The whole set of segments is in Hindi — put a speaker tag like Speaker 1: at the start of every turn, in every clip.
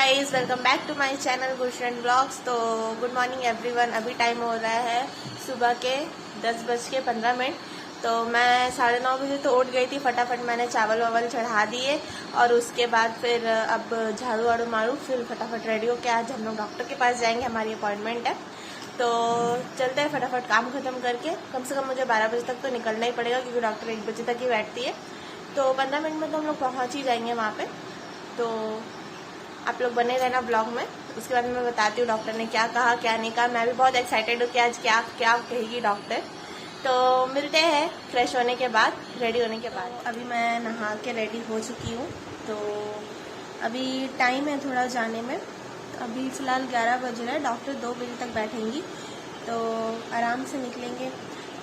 Speaker 1: Guys, welcome back to my channel Gulshan blogs. तो गुड मॉर्निंग एवरीवन। अभी टाइम हो रहा है सुबह के 10:15। तो मैं 9:30 बजे तो उठ गई थी। फटाफट मैंने चावल वावल चढ़ा दिए और उसके बाद फिर अब झाड़ू वाड़ू मारूँ, फिर फटाफट रेडी होकर आज हम लोग डॉक्टर के पास जाएंगे। हमारी अपॉइंटमेंट है तो चलते हैं फटाफट काम ख़त्म करके। कम से कम मुझे 12 बजे तक तो निकलना ही पड़ेगा क्योंकि डॉक्टर 1 बजे तक ही बैठती है। तो 15 मिनट में तो हम लोग पहुँच ही जाएंगे वहाँ पे। तो आप लोग बने रहना ब्लॉग में। उसके बाद मैं बताती हूँ डॉक्टर ने क्या कहा क्या नहीं कहा। मैं भी बहुत एक्साइटेड हूँ कि आज क्या क्या कहेगी डॉक्टर। तो मिलते हैं फ्रेश होने के बाद, रेडी होने के बाद। अभी मैं नहा के रेडी हो चुकी हूँ। तो अभी टाइम है थोड़ा जाने में। अभी फ़िलहाल 11 बज रहा है। डॉक्टर 2 बजे तक बैठेंगी तो आराम से निकलेंगे।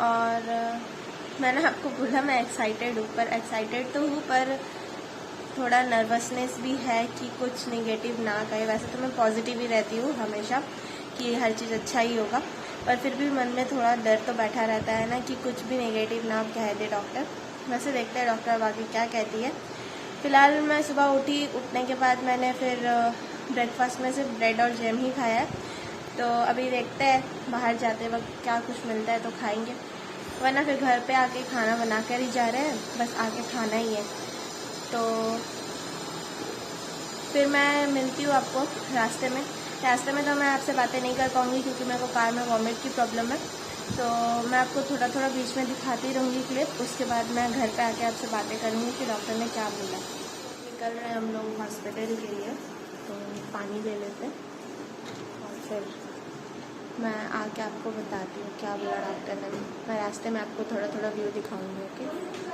Speaker 1: और मैंने आपको बोला मैं एक्साइटेड हूँ, पर एक्साइटेड तो हूँ पर थोड़ा नर्वसनेस भी है कि कुछ नेगेटिव ना कहे। वैसे तो मैं पॉजिटिव ही रहती हूँ हमेशा कि हर चीज़ अच्छा ही होगा, पर फिर भी मन में थोड़ा डर तो बैठा रहता है ना कि कुछ भी नेगेटिव ना कह दे डॉक्टर। वैसे देखते हैं डॉक्टर आगे क्या कहती है। फ़िलहाल मैं सुबह उठी, उठने के बाद मैंने फिर ब्रेकफास्ट में सिर्फ ब्रेड और जैम ही खाया है। तो अभी देखते हैं बाहर जाते वक्त क्या कुछ मिलता है तो खाएंगे, वरना फिर घर पे आके खाना बना कर ही जा रहे हैं, बस आके खाना ही है। तो फिर मैं मिलती हूँ आपको रास्ते में। तो मैं आपसे बातें नहीं कर पाऊँगी क्योंकि मेरे को कार में वॉमिट की प्रॉब्लम है। तो मैं आपको थोड़ा थोड़ा बीच में दिखाती रहूँगी क्लिप। उसके बाद मैं घर पे आके आपसे बातें करूँगी कि डॉक्टर ने क्या बोला। निकल रहे हैं हम लोग हॉस्पिटल के लिए, तो पानी ले लेते और फिर मैं आके आपको बताती हूँ क्या बोला डॉक्टर ने। मैं रास्ते में आपको थोड़ा थोड़ा व्यू दिखाऊँगी। ओके,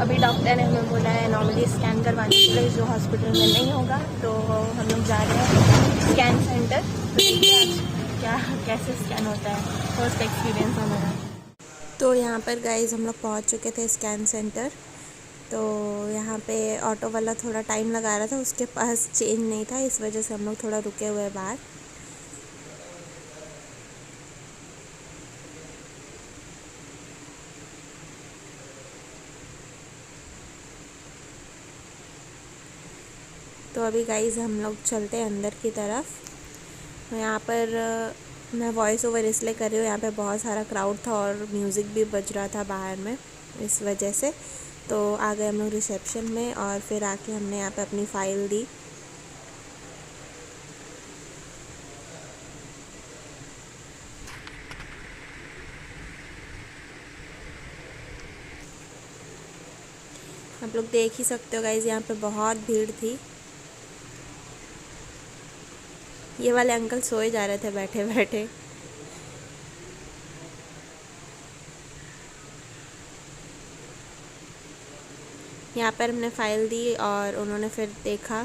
Speaker 1: अभी डॉक्टर ने हमें बोला है नॉर्मली स्कैन करवाने के लिए, जो हॉस्पिटल में नहीं होगा। तो हम लोग जा रहे हैं स्कैन सेंटर। तो क्या कैसे स्कैन होता है, फर्स्ट एक्सपीरियंस हमारा। तो यहाँ पर गाइज हम लोग पहुँच चुके थे स्कैन सेंटर। तो यहाँ पे ऑटो वाला थोड़ा टाइम लगा रहा था, उसके पास चेंज नहीं था, इस वजह से हम लोग थोड़ा रुके हुए हैं बाहर। तो अभी गाइस हम लोग चलते हैं अंदर की तरफ। यहाँ पर मैं वॉइस ओवर इसलिए कर रही हूँ, यहाँ पे बहुत सारा क्राउड था और म्यूज़िक भी बज रहा था बाहर में, इस वजह से। तो आ गए हम लोग रिसेप्शन में और फिर आके हमने यहाँ पे अपनी फ़ाइल दी। आप लोग देख ही सकते हो गाइस, यहाँ पे बहुत भीड़ थी। ये वाले अंकल सोए जा रहे थे बैठे बैठे। यहाँ पर हमने फ़ाइल दी और उन्होंने फिर देखा।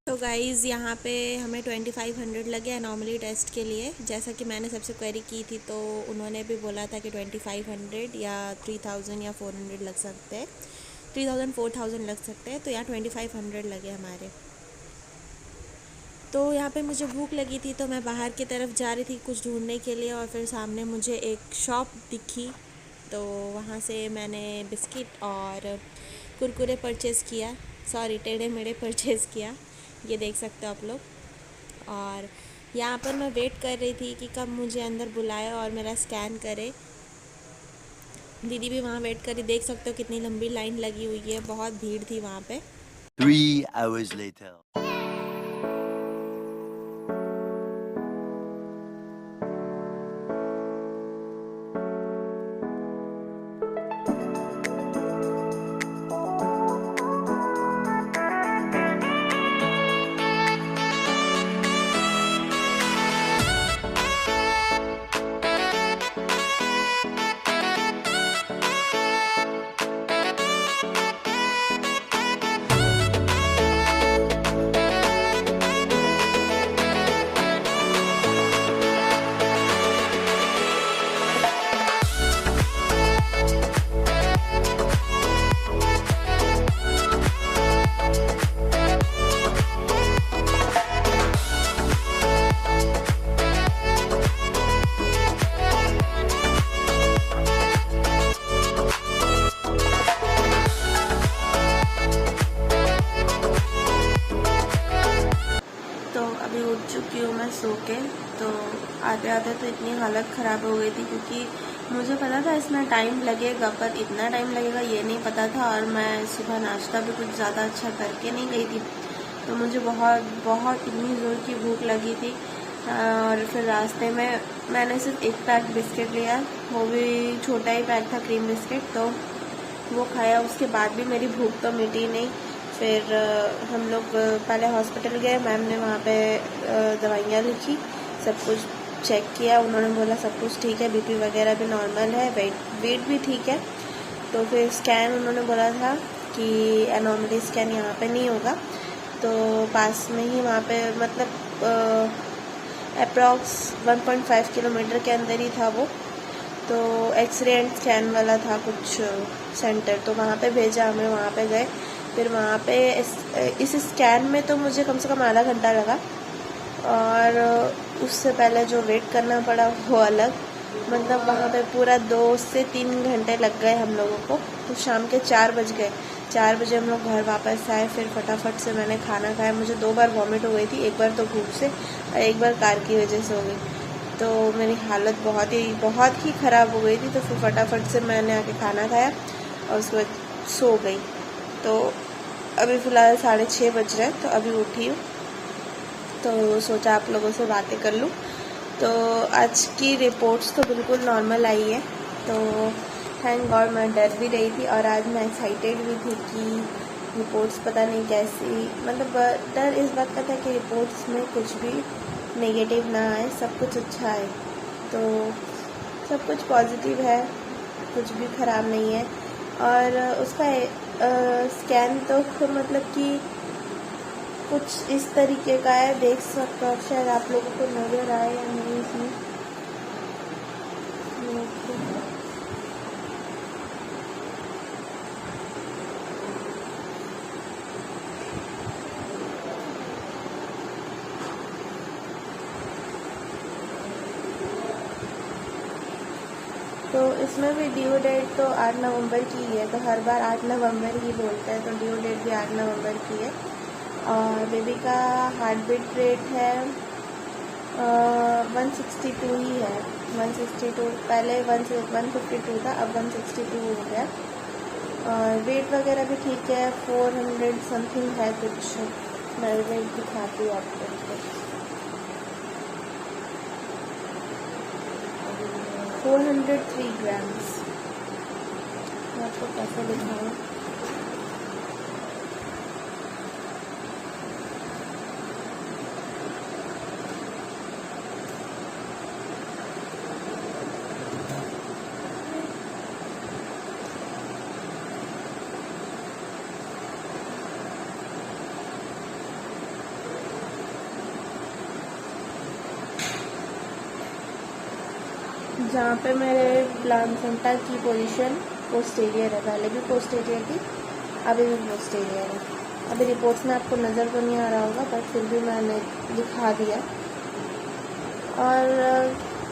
Speaker 1: तो गाइज़ यहाँ पे हमें 2500 लगे नॉर्मली टेस्ट के लिए। जैसा कि मैंने सबसे क्वेरी की थी तो उन्होंने भी बोला था कि 2500 या 3000 या 400 लग सकते हैं, 3000 4000 लग सकते हैं। तो यहाँ 2500 लगे हमारे। तो यहाँ पे मुझे भूख लगी थी तो मैं बाहर की तरफ जा रही थी कुछ ढूंढने के लिए, और फिर सामने मुझे एक शॉप दिखी, तो वहाँ से मैंने बिस्किट और कुरकुरे परचेज़ किया, सॉरी टेढ़े मेढ़े परचेज़ किया, ये देख सकते हो आप लोग। और यहाँ पर मैं वेट कर रही थी कि कब मुझे अंदर बुलाए और मेरा स्कैन करे। दीदी भी वहाँ वेट करी, देख सकते हो कितनी लंबी लाइन लगी हुई है, बहुत भीड़ थी वहाँ पे।
Speaker 2: 3 hours later.
Speaker 1: सो के। तो आते आते तो इतनी हालत ख़राब हो गई थी, क्योंकि मुझे पता था इसमें टाइम लगेगा, पर इतना टाइम लगेगा ये नहीं पता था। और मैं सुबह नाश्ता भी कुछ ज़्यादा अच्छा करके नहीं गई थी, तो मुझे बहुत बहुत इतनी ज़ोर की भूख लगी थी। और फिर रास्ते में मैंने सिर्फ एक पैक बिस्किट लिया, वो भी छोटा ही पैक था, क्रीम बिस्किट, तो वो खाया। उसके बाद भी मेरी भूख तो मिटी नहीं। फिर हम लोग पहले हॉस्पिटल गए, मैम ने वहाँ पे दवाइयाँ लिखी, सब कुछ चेक किया, उन्होंने बोला सब कुछ ठीक है, बीपी वगैरह भी नॉर्मल है, वेट भी ठीक है। तो फिर स्कैन उन्होंने बोला था कि एनॉमली स्कैन यहाँ पे नहीं होगा, तो पास में ही वहाँ पे मतलब अप्रॉक्स 1.5 किलोमीटर के अंदर ही था वो, तो एक्सरे एंड स्कैन वाला था कुछ सेंटर, तो वहाँ पे भेजा हमें, वहाँ पे गए। फिर वहाँ पे इस स्कैन में तो मुझे कम से कम आधा घंटा लगा, और उससे पहले जो वेट करना पड़ा वो अलग, मतलब वहाँ पे पूरा 2 से 3 घंटे लग गए हम लोगों को। तो शाम के 4 बज गए, 4 बजे हम लोग घर वापस आए। फिर फटाफट से मैंने खाना खाया। मुझे 2 बार वॉमिट हो गई थी, एक बार तो भूख से और एक बार कार की वजह से हो गई, तो मेरी हालत बहुत ही ख़राब हो गई थी। तो फिर फटाफट से मैंने आके खाना खाया और उसके बाद सो गई। तो अभी फ़िलहाल 6:30 बज रहे हैं, तो अभी उठी हूँ, तो सोचा आप लोगों से बातें कर लूँ। तो आज की रिपोर्ट्स तो बिल्कुल नॉर्मल आई है, तो थैंक गॉड। मैं डर भी रही थी और आज मैं एक्साइटेड भी थी कि रिपोर्ट्स पता नहीं कैसी, मतलब डर इस बात का था कि रिपोर्ट्स में कुछ भी नेगेटिव ना आए, सब कुछ अच्छा आए। तो सब कुछ पॉजिटिव है, कुछ भी ख़राब नहीं है। और उसका स्कैन तो मतलब कि कुछ इस तरीके का है, देख सकते हो, शायद आप लोगों को नज़र आए या नहीं इसमें। तो इसमें भी ड्यू डेट तो 8 नवंबर की ही है, तो हर बार 8 नवंबर ही बोलते हैं, तो ड्यू डेट भी 8 नवंबर की है। और बेबी का हार्ट बीट रेट है 162 ही है, 162। पहले 152 था, अब 162 हो गया। और वेट वगैरह भी ठीक है, 400 समथिंग है कुछ। मैं वेट दिखाती हूँ आपको। 403 ग्राम्स। मैं आपको कैसे दिखाऊँ? जहाँ पे मेरे प्लासेंटा की पोजीशन पोस्टीरियर है, पहले भी पोस्टीरियर थी, अभी भी पोस्टीरियर है। अभी रिपोर्ट्स में आपको नज़र तो नहीं आ रहा होगा, पर फिर भी मैंने दिखा दिया। और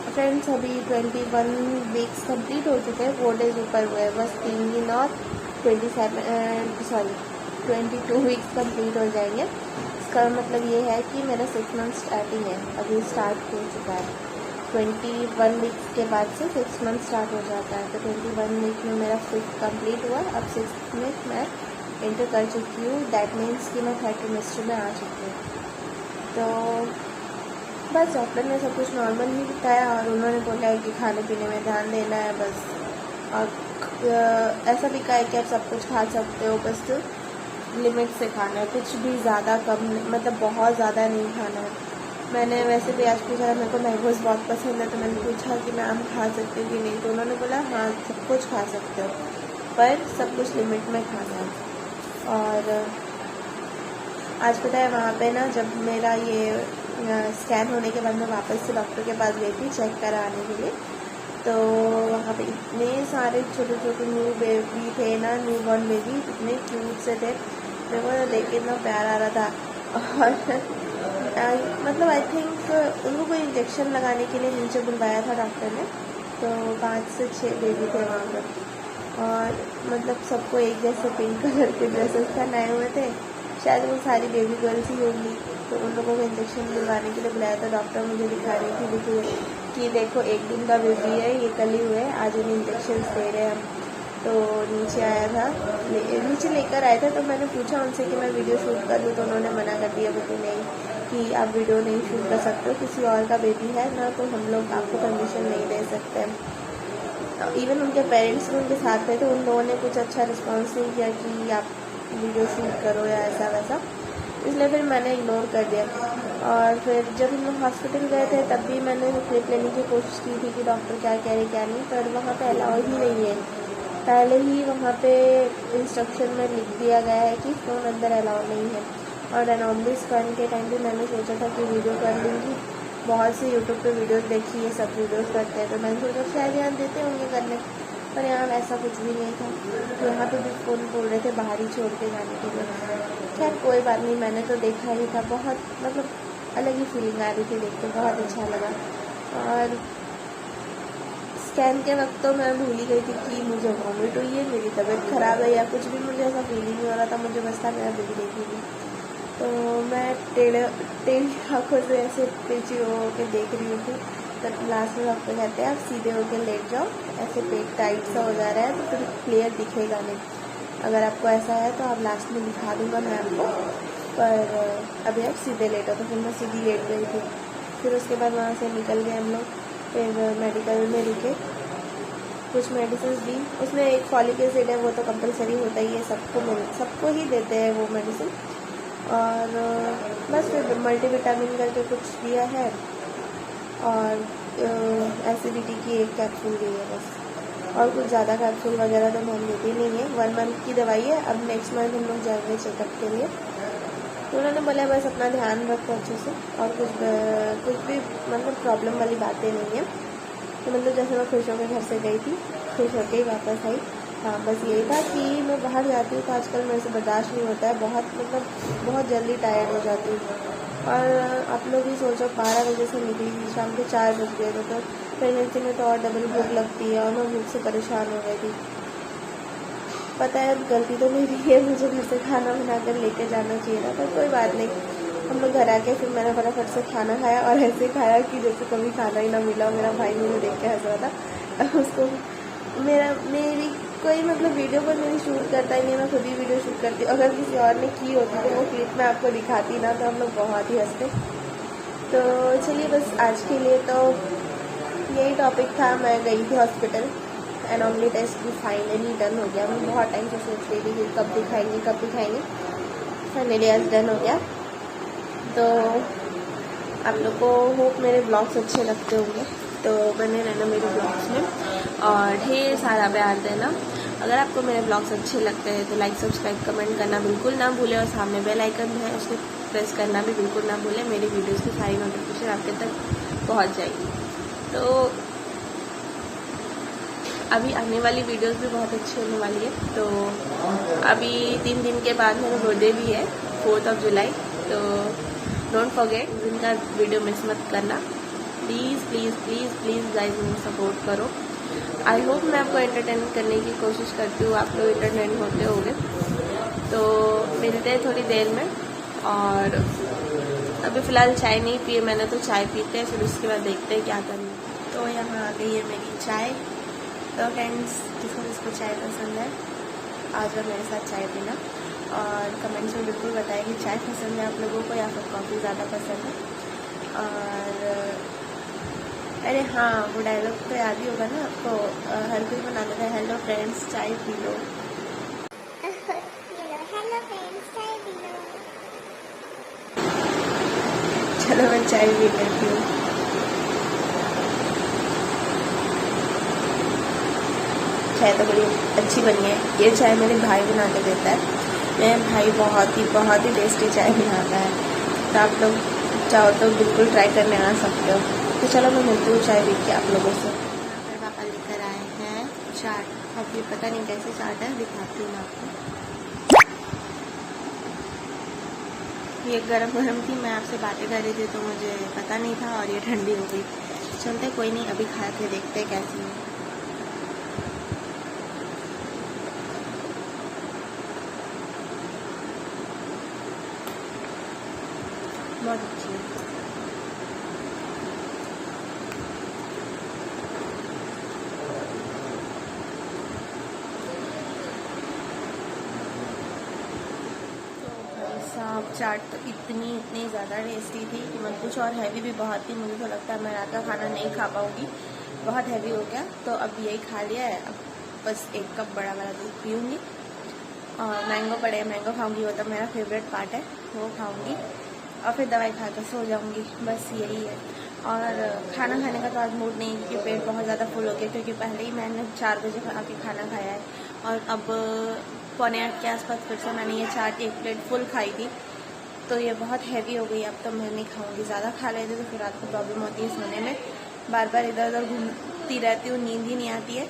Speaker 1: फ्रेंड्स, अभी 21 वीक्स कंप्लीट हो चुके हैं, 4 डेज़ ऊपर हुए हैं, बस 3 दिन और 22 वीक्स कंप्लीट हो जाएंगे। इसका मतलब ये है कि मेरा 6 मंथ स्टार्टिंग है, अभी स्टार्ट हो चुका है। 21 वीक्स के बाद से 6 मंथ स्टार्ट हो जाता है, तो 21 वीक में मेरा 5th कंप्लीट हुआ। अब 6th में मैं इंटर कर चुकी हूँ, दैट मीन्स कि मैं 3rd ट्रिमेस्टर में आ चुकी हूँ। तो बस डॉक्टर ने सब कुछ नॉर्मल ही बताया, और उन्होंने बोला है कि खाने पीने में ध्यान देना है बस। और ऐसा भी कहा है कि आप सब कुछ खा सकते हो, बस लिमिट से खाना है, कुछ भी ज़्यादा कम, मतलब बहुत ज़्यादा नहीं खाना है। मैंने वैसे भी आज पूछा, मेरे को मैंगोज़ बहुत पसंद है, तो मैंने पूछा कि मैं आम खा सकती हूँ कि नहीं, तो उन्होंने बोला हाँ सब कुछ खा सकते हो, पर सब कुछ लिमिट में खाना है। और आज पता है वहाँ पे ना, जब मेरा ये स्कैन होने के बाद मैं वापस से डॉक्टर के पास गई थी चेक कराने के लिए, तो वहाँ पे इतने सारे छोटे छोटे न्यू बेबी थे ना, न्यू बॉर्न बेबी, इतने क्यूट से थे, मेरे को देख के इतना प्यार आ रहा था। और मतलब आई थिंक उनको कोई इंजेक्शन लगाने के लिए नीचे बुलवाया था डॉक्टर ने, तो 5 से 6 बेबी थे वहाँ पर। और मतलब सबको एक जैसे पिंक कलर के ड्रेसेस पहनाए हुए थे, शायद वो सारी बेबी गर्ल्स ही होंगी, तो उन लोगों को इंजेक्शन दिलवाने के लिए बुलाया था। डॉक्टर मुझे दिखा रही थी, देखिए कि देखो 1 दिन का बेबी है, ये कल ही हुए, आज इन्हें इंजेक्शन दे रहे हैं हम। तो नीचे आया था, नीचे लेकर आए थे, तो मैंने पूछा उनसे कि मैं वीडियो शूट कर लूँ, तो उन्होंने मना कर दिया, बोले नहीं कि आप वीडियो नहीं शूट कर सकते हो, किसी और का बेबी है ना, तो हम लोग आपको परमिशन नहीं दे सकते। इवन उनके पेरेंट्स भी उनके साथ थे, तो उन लोगों ने कुछ अच्छा रिस्पॉन्स नहीं किया कि आप वीडियो शूट करो या ऐसा वैसा, इसलिए फिर मैंने इग्नोर कर दिया। और फिर जब हम लोग हॉस्पिटल गए थे, तब भी मैंने क्लिप लेने की कोशिश की थी कि डॉक्टर क्या कह रहे क्या नहीं, पर वहाँ पे अलाउ ही नहीं है। पहले ही वहाँ पे इंस्ट्रक्शन में लिख दिया गया है कि फ़ोन अंदर अलाउ नहीं है। और एनॉमली स्कैन के टाइम भी मैंने सोचा था कि वीडियो कर लूँगी, बहुत से यूट्यूब पे वीडियोस देखी, ये सब वीडियोस करते हैं, तो मैंने सोचा शायद यहाँ देते होंगे करने, पर यहाँ ऐसा कुछ भी नहीं था। तो यहाँ पे भी फ़ोन बोल रहे थे बाहर ही छोड़ के जाने के लिए। खैर कोई बात नहीं, मैंने तो देखा ही था, बहुत मतलब अलग ही फीलिंग आ रही थी देख के, बहुत अच्छा लगा। और स्कैन के वक्त तो मैं भूल ही गई थी कि मुझे वॉमिट हुई है, मेरी तबीयत ख़राब है या कुछ भी, मुझे ऐसा फील ही नहीं हो रहा था, मुझे बस था मेरा बेबी देखेगी। तो मैं टेढ़ी आँखों से ऐसे पीछे हो के देख रही थी, तो लास्ट में डॉक्टर कहते हैं आप सीधे होकर लेट जाओ, ऐसे पेट टाइट सा हो जा रहा है तो फिर क्लियर दिखेगा नहीं, अगर आपको ऐसा है तो आप लास्ट में दिखा दूँगा मैं आपको, पर अभी आप सीधे लेटो। तो फिर मैं सीधी लेट गई थी। फिर उसके बाद वहाँ से निकल गए हम लोग, फिर मेडिकल में रुके, कुछ मेडिसिन दी, उसमें एक फॉलिक एसिड है, वो तो कंपलसरी होता ही है, सबको ही देते हैं वो मेडिसिन। और बस फिर मल्टीविटामिन करके कुछ दिया है, और एसिडिटी की एक कैप्सूल दी है बस, और कुछ ज़्यादा कैप्सूल वगैरह तो हम देती नहीं है। 1 मंथ की दवाई है। अब नेक्स्ट मंथ हम लोग जाएंगे चेकअप के लिए, तो उन्होंने बोला बस अपना ध्यान रखो अच्छे से, और कुछ भी मतलब प्रॉब्लम वाली बातें नहीं है। तो मतलब जैसे मैं खुश होकर घर से गई थी, खुश होकर ही वापस आई। हाँ बस यही था कि मैं बाहर जाती हूँ तो आजकल मेरे से बर्दाश्त नहीं होता है, बहुत जल्दी टायर्ड हो जाती हूँ। और आप लोग ही सोचो 12 बजे से निकली थी, शाम के 4 बज गए थे, तो प्रेगनेंसी में तो और डबल भूख लगती है और मैं भूख से परेशान हो गई थी। पता है गलती तो मेरी है, मुझे घर से खाना बनाकर लेके जाना चाहिए था, पर कोई बात नहीं। हम लोग घर आके फिर मैंने फटाफट से खाना खाया और ऐसे खाया कि जैसे कभी खाना ही ना मिला। मेरा भाई मुझे देख के हंस रहा था। उसको मेरी कोई मतलब वीडियो पर मेरी शूट करता ही नहीं, मैं खुद ही वीडियो शूट करती हूँ। अगर किसी और ने की होती तो वो क्लिप में आपको दिखाती ना, तो हम लोग बहुत ही हंसते। तो चलिए बस आज के लिए तो यही टॉपिक था। मैं गई थी हॉस्पिटल, एनोमली टेस्ट भी फाइनली डन हो गया। मैं बहुत टाइम से सोच रही थी कि कब दिखाएंगे। फाइनली आज डन हो गया। तो आप लोग को होप मेरे ब्लॉग्स अच्छे लगते होंगे, तो बने रहना मेरे ब्लॉग्स में और ढेर सारा प्यार देना। अगर आपको मेरे ब्लॉग्स अच्छे लगते हैं तो लाइक सब्सक्राइब कमेंट करना बिल्कुल ना भूलें और सामने बेल आइकन है उसको प्रेस करना भी बिल्कुल ना भूलें। मेरी वीडियोस की सारी नोटिफिकेशन आपके तक पहुंच जाएगी। तो अभी आने वाली वीडियोस भी बहुत अच्छी होने वाली है। तो अभी 3 दिन के बाद मेरा बर्थडे भी है, 4 जुलाई। तो डोंट फॉरगेट, जिनका वीडियो मिस मत करना। Please please please please guys मुझे सपोर्ट करो। आई होप मैं आपको एंटरटेन करने की कोशिश करती हूँ, आप लोग एंटरटेन होते होंगे। तो मिलते हैं थोड़ी देर में। और अभी फ़िलहाल चाय नहीं पिए मैंने, तो चाय पीते हैं, फिर उसके बाद देखते हैं क्या करना। तो यहाँ आ गई है मेरी चाय। तो फ्रेंड्स, जिसको चाय पसंद है आज और मेरे साथ चाय पीना, और कमेंट्स में बिल्कुल बताएं कि चाय पसंद है आप लोगों को या फिर कॉफ़ी ज़्यादा पसंद है। और अरे हाँ, वो डायलॉग तो याद ही होगा ना आपको, हर कोई बना देता है, हेलो फ्रेंड्स चाय पी लो। चलो मैं चाय पी लेती हूँ। चाय तो बड़ी अच्छी बनी है। ये चाय मेरे भाई बना के देता है। मेरा भाई बहुत ही टेस्टी चाय बनाता है। तो आप लोग चाहो तो बिल्कुल ट्राई करने आ सकते हो। तो चलो मैं मिलती हूँ चाय पी के आप लोगों से। फिर पापा लेकर आए हैं चाट। अब ये पता नहीं कैसे चाट है, दिखाती हूँ मैं आपको। ये गरम थी, मैं आपसे बातें कर रही थी तो मुझे पता नहीं था और ये ठंडी हो गई। चलते कोई नहीं, अभी खा के देखते हैं कैसी है। बहुत अच्छी है। साहब चाट तो इतनी ज़्यादा टेस्टी थी कि मत कुछ, और हैवी भी बहुत थी। मुझे तो लगता है मैं रात का खाना नहीं खा पाऊँगी, बहुत हैवी हो गया। तो अब यही खा लिया है। अब बस 1 कप बड़ा वाला दूध पीऊँगी और मैंगो पड़े, मैंगो खाऊँगी। वो तो मेरा फेवरेट पार्ट है, वो खाऊँगी और फिर दवाई खा कर सो जाऊँगी। बस यही है। और खाना खाने का तो आज मूड नहीं, क्योंकि पेट बहुत ज़्यादा फुल हो गया, क्योंकि पहले ही मैंने 4 बजे आके खाना खाया है और अब 7:45 के आसपास फिर से मैंने ये चाट 1 प्लेट फुल खाई थी। तो ये बहुत हैवी हो गई। अब तो मैं नहीं खाऊंगी। ज़्यादा खा लेती तो फिर रात को प्रॉब्लम होती है सोने में, बार बार इधर उधर घूमती रहती हूँ, नींद ही नहीं आती है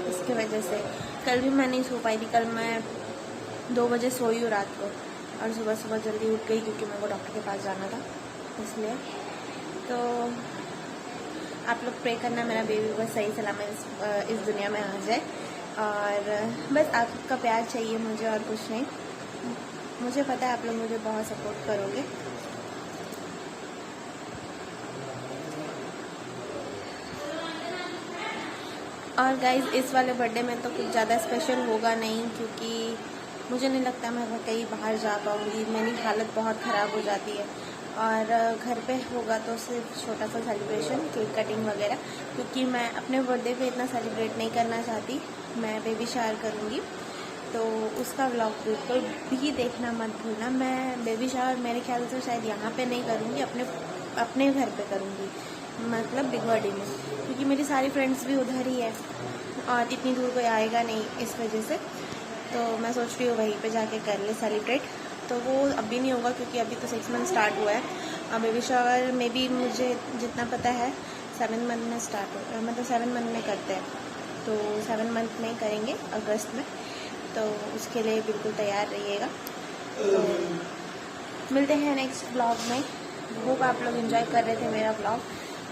Speaker 1: इसकी वजह से। कल भी मैं नहीं सो पाई थी। कल मैं 2 बजे सोई हूँ रात को और सुबह जल्दी उठ गई, क्योंकि मेरे को डॉक्टर के पास जाना था इसलिए। तो आप लोग प्रे करना मेरा बेबी बस सही सलामत इस दुनिया में आ जाए। और बस आपका प्यार चाहिए मुझे, और कुछ नहीं। मुझे पता है आप लोग मुझे बहुत सपोर्ट करोगे। और गाइज़, इस वाले बर्थडे में तो कुछ ज़्यादा स्पेशल होगा नहीं, क्योंकि मुझे नहीं लगता मैं कहीं बाहर जा पाऊँगी। मेरी हालत बहुत ख़राब हो जाती है। और घर पे होगा तो सिर्फ छोटा सा सेलिब्रेशन, केक कटिंग वगैरह, क्योंकि मैं अपने बर्थडे पे इतना सेलिब्रेट नहीं करना चाहती। मैं बेबी शावर करूँगी, तो उसका व्लॉग बिल्कुल भी देखना मत भूलना। मैं बेबी शावर मेरे ख्याल से शायद यहाँ पे नहीं करूँगी, अपने घर पे करूँगी, मतलब बिग बर्थडे में, क्योंकि मेरी सारी फ्रेंड्स भी उधर ही है और इतनी दूर कोई आएगा नहीं इस वजह से। तो मैं सोच रही हूँ वहीं पे जाके कर ले सेलिब्रेट। तो वो अभी नहीं होगा, क्योंकि अभी तो 6 मंथ स्टार्ट हुआ है। और बेबी शावर में भी मुझे जितना पता है 7 मंथ में स्टार्ट हो, मतलब 7 मंथ में करते हैं। तो 7 मंथ में करेंगे अगस्त में, तो उसके लिए बिल्कुल तैयार रहिएगा। तो मिलते हैं नेक्स्ट ब्लॉग में। होप आप लोग एंजॉय कर रहे थे मेरा ब्लॉग।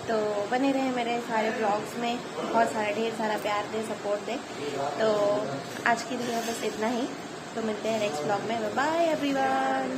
Speaker 1: तो बने रहे मेरे सारे ब्लॉग्स में, बहुत सारा ढेर सारा प्यार दे, सपोर्ट दे। तो आज के लिए बस इतना ही, तो मिलते हैं नेक्स्ट ब्लॉग में। Bye everyone.